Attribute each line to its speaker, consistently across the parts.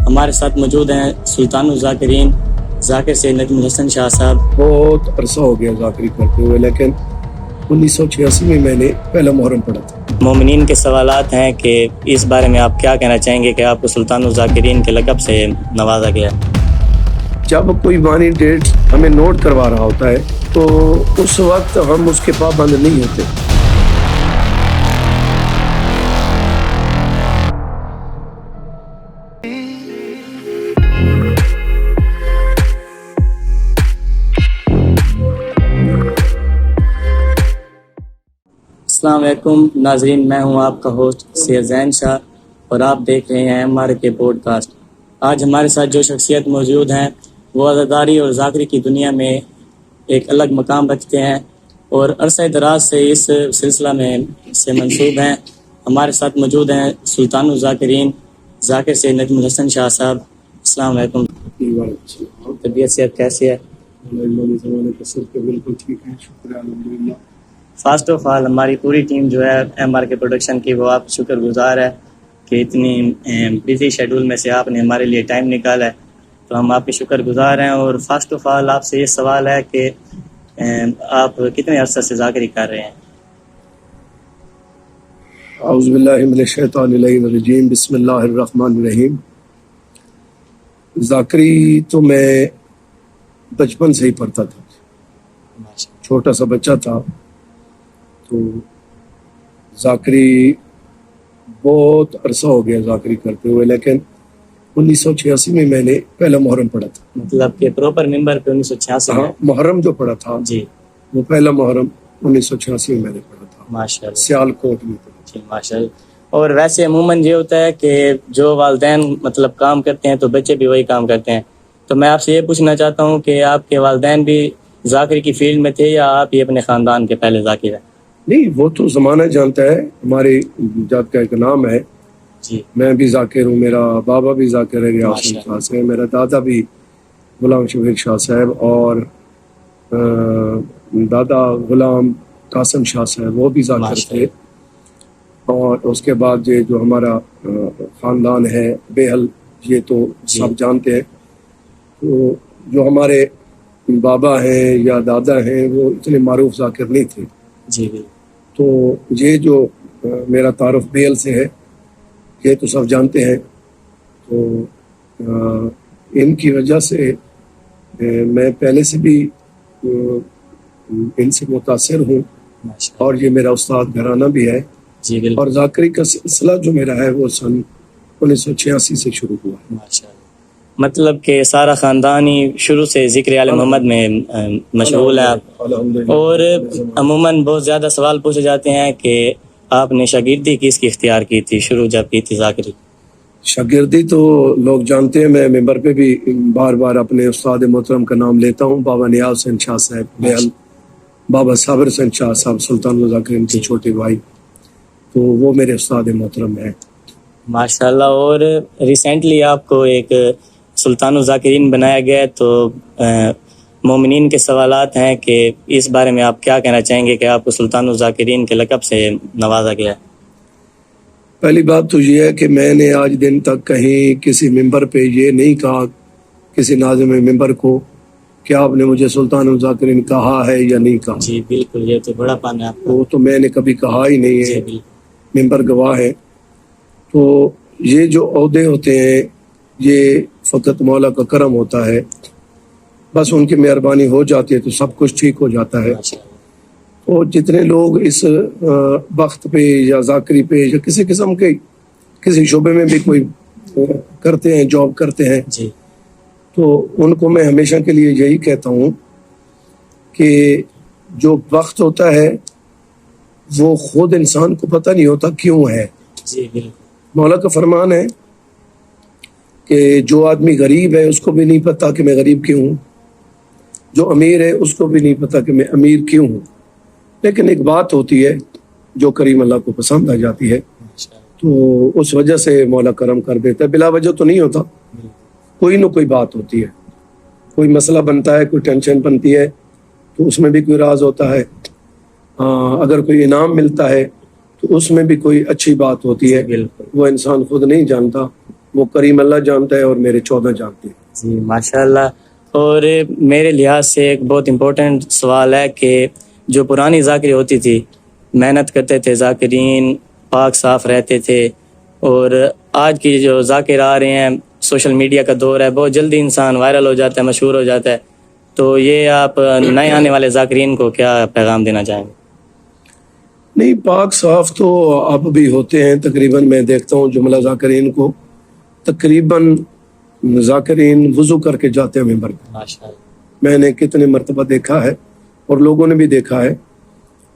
Speaker 1: ہمارے ساتھ موجود ہیں سلطان الذاکرین ذاکر سے نجم الحسن شاہ صاحب۔
Speaker 2: بہت عرصہ ہو گیا ذاکری کرتے ہوئے، لیکن 1986 میں میں نے پہلا محرم پڑھا تھا۔
Speaker 1: مومنین کے سوالات ہیں کہ اس بارے میں آپ کیا کہنا چاہیں گے کہ آپ کو سلطان الذاکرین کے لقب سے نوازا گیا؟
Speaker 2: جب کوئی بانی ڈیٹ ہمیں نوٹ کروا رہا ہوتا ہے تو اس وقت ہم اس کے پابند نہیں ہوتے۔
Speaker 1: السلام علیکم ناظرین، میں ہوں آپ کا ہوسٹ سید زین شاہ اور آپ دیکھ رہے ہیں MRK پوڈ کاسٹ۔ آج ہمارے ساتھ جو شخصیت موجود ہیں وہ عزاداری اور ذاکری کی دنیا میں ایک الگ مقام رکھتے ہیں اور عرصہ دراز سے اس سلسلہ میں سے منسوب ہیں۔ ہمارے ساتھ موجود ہیں سلطان الذاکرین ذاکر سے نجم الحسن شاہ صاحب۔ السلام علیکم، طبیعت صحت کیسی ہے؟
Speaker 2: بالکل ٹھیک ہے، شکریہ الحمدللہ۔
Speaker 1: فرسٹ آف آل ہماری پوری ٹیم جو ہے MRK پروڈکشن کی وہ آپ شکر گزار ہے کہ اتنی بزی شیڈول میں سے آپ نے ہمارے لیے ٹائم نکالا ہے، تو ہم آپ کے شکر گزار ہیں۔ اور فرسٹ آف آل آپ سے یہ سوال ہے کہ آپ کتنے عرصہ سے ذاکری کر رہے ہیں؟
Speaker 2: اعوذ باللہ من الشیطان الرجیم، بسم اللہ الرحمن الرحیم۔ ذاکری تو میں بچپن سے ہی پڑھتا تھا، چھوٹا سا بچہ تھا تو ذاکری بہت عرصہ ہو گیا ذاکری کرتے ہوئے، لیکن 1986 میں نے پہلا محرم پڑھا تھا۔
Speaker 1: مطلب کہ پروپر ممبر پہ 1986 میں؟
Speaker 2: ہاں، محرم جو پڑھا تھا
Speaker 1: جی،
Speaker 2: وہ پہلا محرم 1986 میں نے پڑھا تھا،
Speaker 1: ماشاء اللہ،
Speaker 2: سیال کوٹ میں پڑھا۔
Speaker 1: جی ماشاء اللہ۔ اور ویسے عموماً یہ ہوتا ہے کہ جو والدین مطلب کام کرتے ہیں تو بچے بھی وہی کام کرتے ہیں، تو میں آپ سے یہ پوچھنا چاہتا ہوں کہ آپ کے والدین بھی ذاکری کی فیلڈ میں تھے یا آپ ہی اپنے خاندان کے پہلے ذاکر ہیں؟
Speaker 2: نہیں، وہ تو زمانہ جانتا ہے، ہماری جات کا ایک نام ہے۔
Speaker 1: جی،
Speaker 2: میں بھی ذاکر ہوں، میرا بابا بھی ذاکر ہے ریاض حسن شاہ صاحب، میرا دادا بھی غلام شفیق شاہ صاحب، اور دادا غلام قاسم شاہ صاحب وہ بھی ذاکر تھے۔ اور اس کے بعد یہ جو ہمارا خاندان ہے بیہل، یہ تو سب جانتے ہیں۔ تو جو ہمارے بابا ہیں یا دادا ہیں وہ اتنے معروف ذاکر نہیں تھے۔
Speaker 1: جی،
Speaker 2: تو یہ جو میرا تعارف بیل سے ہے یہ تو سب جانتے ہیں، تو ان کی وجہ سے میں پہلے سے بھی ان سے متاثر ہوں، اور یہ میرا استاد گھرانہ بھی ہے۔
Speaker 1: جی بالکل۔
Speaker 2: اور ذاکری کا سلسلہ جو میرا ہے وہ سن 1986 سے شروع ہوا۔
Speaker 1: ماشاء اللہ، مطلب کہ سارا خاندان ہی شروع سے ذکر آل محمد میں مشغول ہے آپ۔ اور عموماً بہت زیادہ سوال پوچھے جاتے ہیں کہ آپ نے شاگردی کس کی اختیار کی تھی شروع جب کی تھی ذاکری؟
Speaker 2: شاگردی تو لوگ جانتے ہیں، میں ممبر پہ بھی بار بار اپنے استاد محترم کا نام لیتا ہوں، بابا نیاز حسین شاہ صاحب بیل، بابا صابر حسین شاہ صاحب سلطان الذاکرین کے چھوٹے بھائی، تو وہ میرے استاد محترم ہیں۔
Speaker 1: ماشاء اللہ۔ اور ریسنٹلی آپ کو ایک سلطان الذاکرین بنایا گیا ہے، تو مومنین کے سوالات ہیں کہ اس بارے میں آپ کیا کہنا چاہیں گے کہ آپ کو سلطان الذاکرین کے لقب سے نوازا گیا ہے؟
Speaker 2: پہلی بات تو یہ ہے کہ میں نے آج دن تک کہیں کسی ممبر پہ یہ نہیں کہا کسی ناظم ممبر کو کہ آپ نے مجھے سلطان الذاکرین کہا ہے یا نہیں کہا۔
Speaker 1: جی بالکل، یہ تو بڑا پن ہے آپ کو۔
Speaker 2: وہ تو میں نے کبھی کہا ہی نہیں ہے، ممبر گواہ ہے۔ تو یہ جو عہدے ہوتے ہیں یہ فقط مولا کا کرم ہوتا ہے، بس ان کی مہربانی ہو جاتی ہے تو سب کچھ ٹھیک ہو جاتا ہے۔ اور جتنے لوگ اس وقت پہ یا ذاکری پہ یا کسی قسم کے کسی شعبے میں بھی کوئی کرتے ہیں، جاب کرتے ہیں، تو ان کو میں ہمیشہ کے لیے یہی کہتا ہوں کہ جو وقت ہوتا ہے وہ خود انسان کو پتہ نہیں ہوتا کیوں ہے۔ مولا کا فرمان ہے کہ جو آدمی غریب ہے اس کو بھی نہیں پتا کہ میں غریب کیوں ہوں، جو امیر ہے اس کو بھی نہیں پتا کہ میں امیر کیوں ہوں، لیکن ایک بات ہوتی ہے جو کریم اللہ کو پسند آ جاتی ہے، تو اس وجہ سے مولا کرم کر دیتا ہے۔ بلا وجہ تو نہیں ہوتا، کوئی نہ کوئی بات ہوتی ہے، کوئی مسئلہ بنتا ہے، کوئی ٹینشن بنتی ہے تو اس میں بھی کوئی راز ہوتا ہے۔ اگر کوئی انعام ملتا ہے تو اس میں بھی کوئی اچھی بات ہوتی ہے، وہ انسان خود نہیں جانتا، وہ کریم اللہ جانتا ہے اور میرے 14 جانتے ہیں.
Speaker 1: جی ماشاء اللہ. اور میرے لحاظ سے ایک بہت امپورٹنٹ سوال ہے کہ جو پرانی ذاکری ہوتی تھی، محنت کرتے تھے ذاکرین، پاک صاف رہتے تھے، اور آج کی جو ذاکر آ رہے ہیں، سوشل میڈیا کا دور ہے، بہت جلدی انسان وائرل ہو جاتا ہے، مشہور ہو جاتا ہے. تو یہ آپ نئے آنے والے ذاکرین کو کیا پیغام دینا چاہیں گے؟
Speaker 2: نہیں، پاک صاف تو اب بھی ہوتے ہیں. تقریباً میں دیکھتا ہوں جملہ ذاکرین کو، تقریباً ذاکرین وضو کر کے جاتے ہیں ممبر پہ.
Speaker 1: ماشاء اللہ.
Speaker 2: میں نے کتنے مرتبہ دیکھا ہے اور لوگوں نے بھی دیکھا ہے.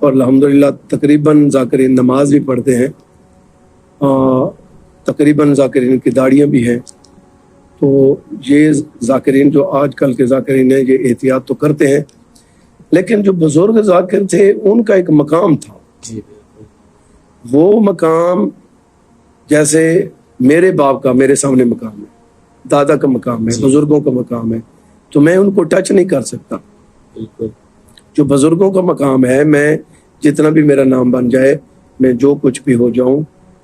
Speaker 2: اور الحمدللہ تقریباً ذاکرین نماز بھی پڑھتے ہیں، تقریباً ذاکرین کی داڑیاں بھی ہیں. تو یہ ذاکرین جو آج کل کے ذاکرین ہیں یہ احتیاط تو کرتے ہیں، لیکن جو بزرگ ذاکر تھے ان کا ایک مقام تھا.
Speaker 1: جی بالکل.
Speaker 2: وہ مقام جیسے میرے باپ کا میرے سامنے مقام ہے، دادا کا مقام ہے، بزرگوں کا مقام ہے، تو میں ان کو ٹچ نہیں کر سکتا.
Speaker 1: بالکل.
Speaker 2: جو بزرگوں کا مقام ہے، میں جتنا بھی میرا نام بن جائے، میں جو کچھ بھی ہو جاؤں،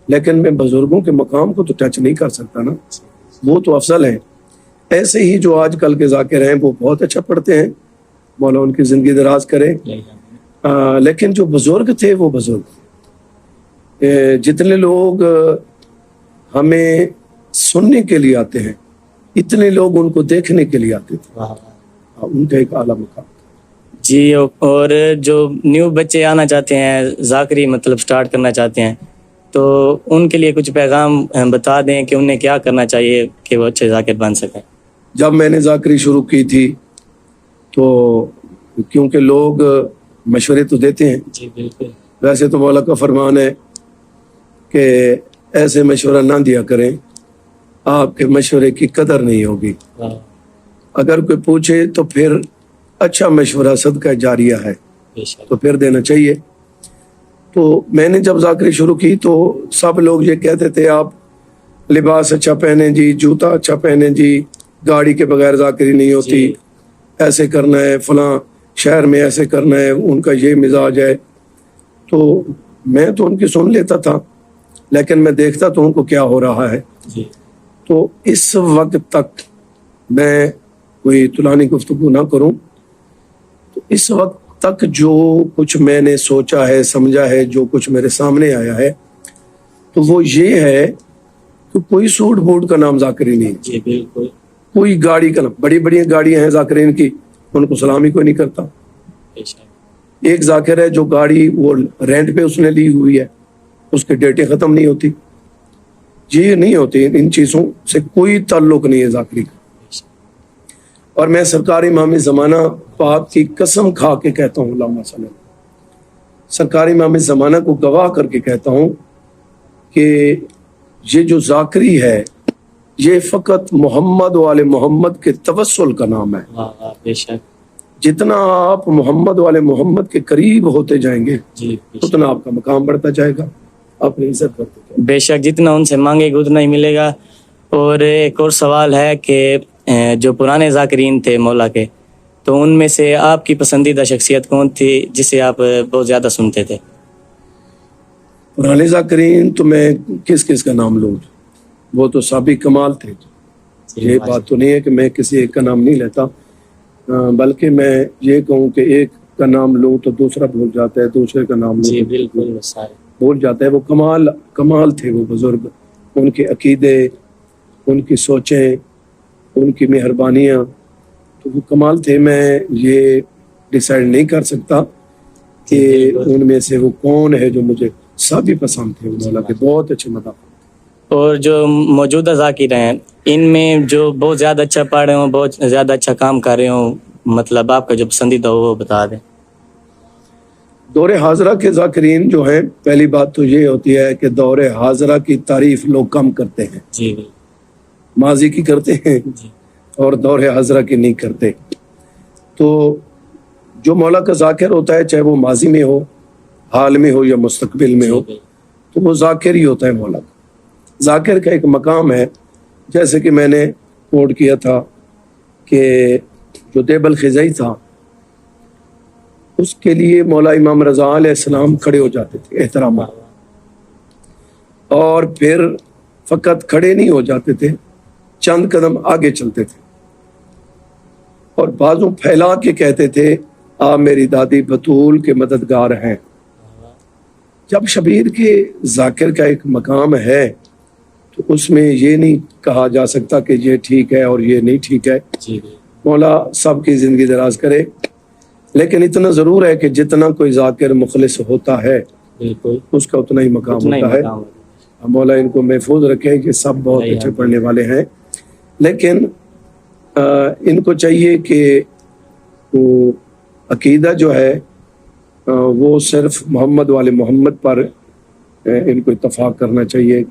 Speaker 2: لیکن میں بزرگوں کے مقام کو تو ٹچ نہیں کر سکتا نا، وہ تو افضل ہیں. ایسے ہی جو آج کل کے ذاکر ہیں وہ بہت اچھا پڑھتے ہیں، مولا ان کی زندگی دراز کرے. لیکن جو بزرگ تھے وہ بزرگ، جتنے لوگ ہمیں سننے کے لیے آتے ہیں اتنے لوگ ان کو دیکھنے کے لیے آتے تھے. ان کا ایک اعلیٰ مقام.
Speaker 1: جی. اور جو نیو بچے آنا چاہتے ہیں، ذاکری مطلب سٹارٹ کرنا چاہتے ہیں، تو ان کے لیے کچھ پیغام بتا دیں کہ انہیں کیا کرنا چاہیے کہ وہ اچھے ذاکر بن سکیں.
Speaker 2: جب میں نے ذاکری شروع کی تھی تو کیونکہ لوگ مشورے تو دیتے ہیں،
Speaker 1: جی بالکل.
Speaker 2: ویسے تو مولا کا فرمان ہے کہ ایسے مشورہ نہ دیا کریں، آپ کے مشورے کی قدر نہیں ہوگی. اگر کوئی پوچھے تو پھر اچھا مشورہ صدقہ جاریہ ہے تو پھر دینا چاہیے. تو میں نے جب ذاکری شروع کی تو سب لوگ یہ کہتے تھے آپ لباس اچھا پہنے جی، جوتا اچھا پہنے جی، گاڑی کے بغیر ذاکری نہیں ہوتی، ایسے کرنا ہے، فلاں شہر میں ایسے کرنا ہے، ان کا یہ مزاج ہے. تو میں تو ان کی سن لیتا تھا، لیکن میں دیکھتا تو ان کو کیا ہو رہا ہے. تو اس وقت تک میں کوئی طولانی گفتگو نہ کروں، تو اس وقت تک جو کچھ میں نے سوچا ہے، سمجھا ہے، جو کچھ میرے سامنے آیا ہے، تو وہ یہ ہے کہ کوئی سوٹ بوٹ کا نام ذاکری نہیں.
Speaker 1: جی بالکل.
Speaker 2: کوئی گاڑی کا نام، بڑی بڑی گاڑیاں ہیں ذاکرین کی، ان کو سلامی کوئی نہیں کرتا. ایک ذاکر ہے جو گاڑی وہ رینٹ پہ اس نے لی ہوئی ہے، اس کے ڈیٹیں ختم نہیں ہوتی. یہ نہیں ہوتی، ان چیزوں سے کوئی تعلق نہیں ہے ذاکری کا. اور میں سرکار امام زمانہ پاک کی قسم کھا کے کہتا ہوں، اللہم صلی اللہ علیہ وسلم، سرکار امام زمانہ کو گواہ کر کے کہتا ہوں کہ یہ جو ذاکری ہے یہ فقط محمد والے محمد کے توسل کا نام ہے.
Speaker 1: بے شک.
Speaker 2: جتنا آپ محمد والے محمد کے قریب ہوتے جائیں گے اتنا آپ کا مقام بڑھتا جائے گا، اپنی عزت کرتے جائیں گے.
Speaker 1: بے شک. جتنا ان سے مانگے گا اتنا ہی ملے گا. اور ایک اور سوال ہے کہ جو پرانے ذاکرین تھے مولا کے، تو ان میں سے آپ کی پسندیدہ شخصیت کون تھی جسے آپ بہت زیادہ سنتے تھے؟
Speaker 2: پرانے ذاکرین تو میں کس کا نام لوں، وہ تو سابق کمال تھے. یہ بات تو نہیں ہے کہ میں کسی ایک کا نام نہیں لیتا، بلکہ میں یہ کہوں کہ ایک کا نام لوں تو دوسرا بھول جاتا ہے، دوسرے کا نام لوں
Speaker 1: بالکل
Speaker 2: بھول جاتا ہے. وہ کمال تھے وہ بزرگ، ان کے عقیدے، ان کی سوچیں، ان کی مہربانیاں، تو وہ کمال تھے. میں یہ ڈیسائیڈ نہیں کر سکتا کہ ان میں سے وہ کون ہے جو مجھے سبھی پسند تھے. مولا کے بہت اچھے مداح.
Speaker 1: اور جو موجودہ ذاکر ہیں ان میں جو بہت زیادہ اچھا پڑھ رہے ہوں، بہت زیادہ اچھا کام کر رہے ہوں، مطلب آپ کا جو پسندیدہ ہو وہ بتا دیں.
Speaker 2: دور حاضرہ کے ذاکرین جو ہیں، پہلی بات تو یہ ہوتی ہے کہ دور حاضرہ کی تعریف لوگ کم کرتے ہیں.
Speaker 1: جی.
Speaker 2: ماضی کی کرتے ہیں اور دور حاضرہ کی نہیں کرتے. تو جو مولا کا ذاکر ہوتا ہے، چاہے وہ ماضی میں ہو، حال میں ہو یا مستقبل میں ہو، تو وہ ذاکر ہی ہوتا ہے. مولا کا ذاکر کا ایک مقام ہے، جیسے کہ میں نے کوٹ کیا تھا کہ جو دیب الخزائی تھا اس کے لیے مولا امام رضا علیہ السلام کھڑے ہو جاتے تھے احترام، اور پھر فقط کھڑے نہیں ہو جاتے تھے، چند قدم آگے چلتے تھے اور بازو پھیلا کے کہتے تھے آپ میری دادی بطول کے مددگار ہیں۔ جب شبیر کے ذاکر کا ایک مقام ہے تو اس میں یہ نہیں کہا جا سکتا کہ یہ ٹھیک ہے اور یہ نہیں ٹھیک ہے۔ مولا سب کی زندگی دراز کرے، لیکن اتنا ضرور ہے کہ جتنا کوئی ذاکر مخلص ہوتا ہے اس کا اتنا ہی مقام ہوتا ہے۔ مولا ان کو محفوظ رکھے کہ سب بہت اچھے پڑھنے والے ہیں، لیکن ان کو چاہیے کہ عقیدہ جو ہے وہ صرف محمد والے محمد پر ان کو اتفاق کرنا چاہیے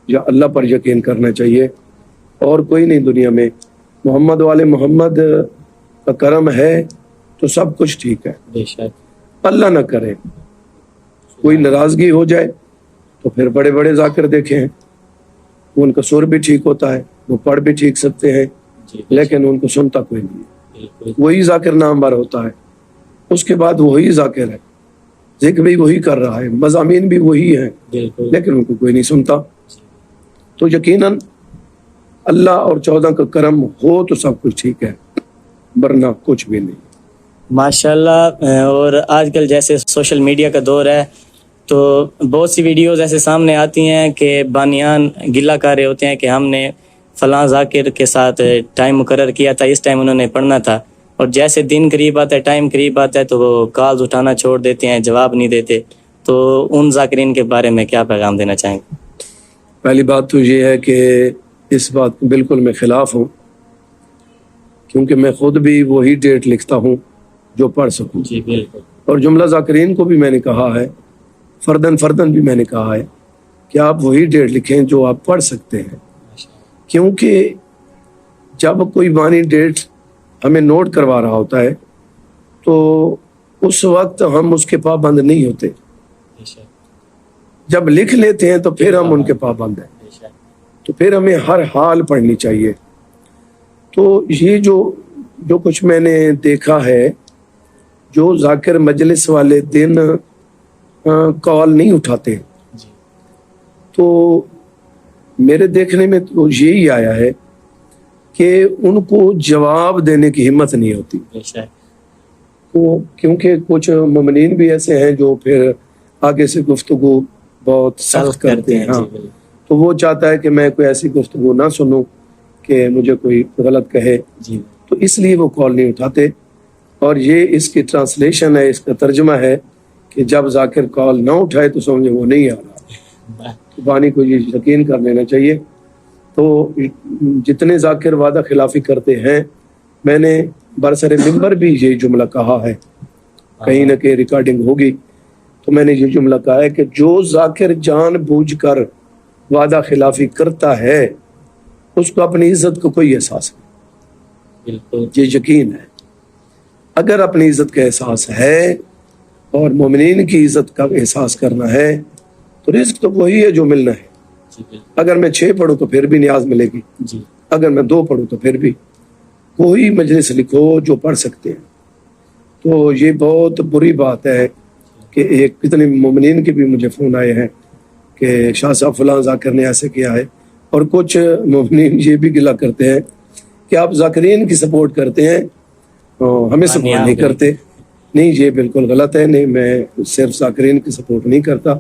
Speaker 2: یا اللہ پر یقین کرنا چاہیے، اور کوئی نہیں دنیا میں۔ محمد والے محمد کا کرم ہے تو سب کچھ ٹھیک ہے، اللہ نہ کرے کوئی ناراضگی ہو جائے تو پھر بڑے بڑے ذاکر دیکھے ہیں، ان کا سر بھی ٹھیک ہوتا ہے، وہ پڑھ بھی ٹھیک سکتے ہیں، لیکن ان کو سنتا کوئی نہیں ہے۔ وہی ذاکر نامور ہوتا ہے، اس کے بعد وہی ذاکر ہے، ذکر بھی وہی کر رہا ہے، مضامین بھی وہی ہیں، لیکن ان کو کوئی نہیں سنتا۔ تو یقیناً اللہ اور 14 کا کرم ہو تو سب کچھ ٹھیک ہے، ورنہ کچھ بھی نہیں۔
Speaker 1: ماشاءاللہ۔ اور آج کل جیسے سوشل میڈیا کا دور ہے تو بہت سی ویڈیوز ایسے سامنے آتی ہیں کہ بانیان گلہ کر رہے ہوتے ہیں کہ ہم نے فلاں ذاکر کے ساتھ ٹائم مقرر کیا تھا، اس ٹائم انہوں نے پڑھنا تھا، اور جیسے دن قریب آتا ہے، ٹائم قریب آتا ہے تو وہ کالز اٹھانا چھوڑ دیتے ہیں، جواب نہیں دیتے۔ تو ان ذاکرین کے بارے میں کیا پیغام دینا چاہیں گے؟
Speaker 2: پہلی بات تو یہ ہے کہ اس بات کو بالکل میں خلاف ہوں، کیونکہ میں خود بھی وہی ڈیٹ لکھتا ہوں جو پڑھ سکوں۔
Speaker 1: جی بالکل۔
Speaker 2: اور جملہ ذاکرین کو بھی میں نے کہا ہے، فردن بھی میں نے کہا ہے کہ آپ وہی ڈیٹ لکھیں جو آپ پڑھ سکتے ہیں، کیونکہ جب کوئی بانی ڈیٹ ہمیں نوٹ کروا رہا ہوتا ہے تو اس وقت ہم اس کے پابند نہیں ہوتے، جب لکھ لیتے ہیں تو پھر ہم ان کے پابند ہیں، تو پھر ہمیں ہر حال پڑھنی چاہیے۔ تو یہ جو کچھ میں نے دیکھا ہے، جو ذاکر مجلس والے دن کال نہیں اٹھاتے، تو میرے دیکھنے میں تو یہی آیا ہے کہ ان کو جواب دینے کی ہمت نہیں ہوتی، کیونکہ کچھ مومنین بھی ایسے ہیں جو پھر آگے سے گفتگو بہت سخت کرتے ہیں۔ ہاں، تو وہ چاہتا ہے کہ میں کوئی ایسی گفتگو نہ سنوں کہ مجھے کوئی غلط کہے، تو اس لیے وہ کال نہیں اٹھاتے۔ اور یہ اس کی ٹرانسلیشن ہے، اس کا ترجمہ ہے کہ جب ذاکر کال نہ اٹھائے تو سمجھے وہ نہیں آ رہا۔ بانی کو یہ یقین کر لینا چاہیے۔ تو جتنے ذاکر وعدہ خلافی کرتے ہیں، میں نے برسر ممبر بھی یہ جملہ کہا ہے، کہیں نہ کہیں ریکارڈنگ ہوگی، تو میں نے یہ جملہ کہا ہے کہ جو ذاکر جان بوجھ کر وعدہ خلافی کرتا ہے اس کو اپنی عزت کو کوئی احساس نہیں، یہ یقین ہے۔ اگر اپنی عزت کا احساس ہے اور مومنین کی عزت کا احساس کرنا ہے تو رزق تو وہی ہے جو ملنا ہے۔ اگر میں 6 پڑھوں تو پھر بھی نیاز ملے گی، اگر میں 2 پڑھوں تو پھر بھی۔ کوئی مجلس لکھو جو پڑھ سکتے ہیں۔ تو یہ بہت بری بات ہے کہ ایک کتنے مومنین کے بھی مجھے فون آئے ہیں کہ شاہ صاحب فلاں ذاکر نے ایسے کیا ہے، اور کچھ مومنین یہ بھی گلہ کرتے ہیں کہ آپ ذاکرین کی سپورٹ کرتے ہیں، ہمیں سپورٹ نہیں کرتے۔ نہیں، یہ بالکل غلط ہے، نہیں، میں صرف ذاکرین کی سپورٹ نہیں کرتا،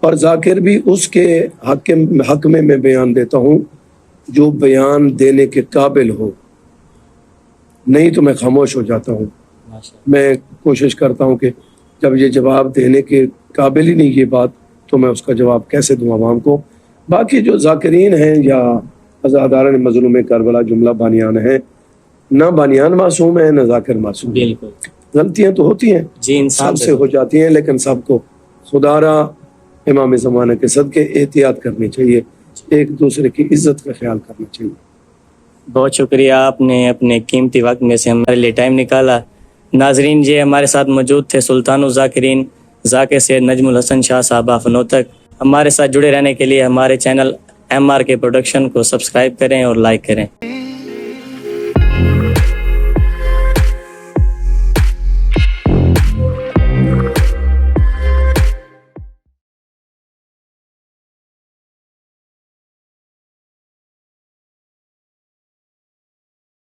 Speaker 2: اور ذاکر بھی اس کے حق میں بیان دیتا ہوں جو بیان دینے کے قابل ہو، نہیں تو میں خاموش ہو جاتا ہوں۔ میں کوشش کرتا ہوں کہ جب یہ جواب دینے کے قابل ہی نہیں یہ بات، تو میں اس کا جواب کیسے دوں عوام کو۔ باقی جو ذاکرین ہیں یا عزاداران مظلوم کربلا جملہ بانیان ہیں، نہ بانیان معصوم ہیں نہ ذاکر معصوم ہیں، غلطیاں تو ہوتی ہیں، سب سے ہو جاتی ہیں، لیکن سب کو خدا را امام زمانہ کے صدقے احتیاط کرنی چاہیے، ایک دوسرے کی عزت کا خیال کرنا چاہیے۔
Speaker 1: بہت شکریہ، آپ نے اپنے قیمتی وقت میں سے ہمارے لیے ٹائم نکالا۔ ناظرین، یہ ہمارے ساتھ موجود تھے سلطان الذاکرین ذاکر سید نجم الحسن شاہ صاحب فنوتک۔ ہمارے ساتھ جڑے رہنے کے لیے ہمارے چینل MRK پروڈکشن کو سبسکرائب کریں اور لائک کریں۔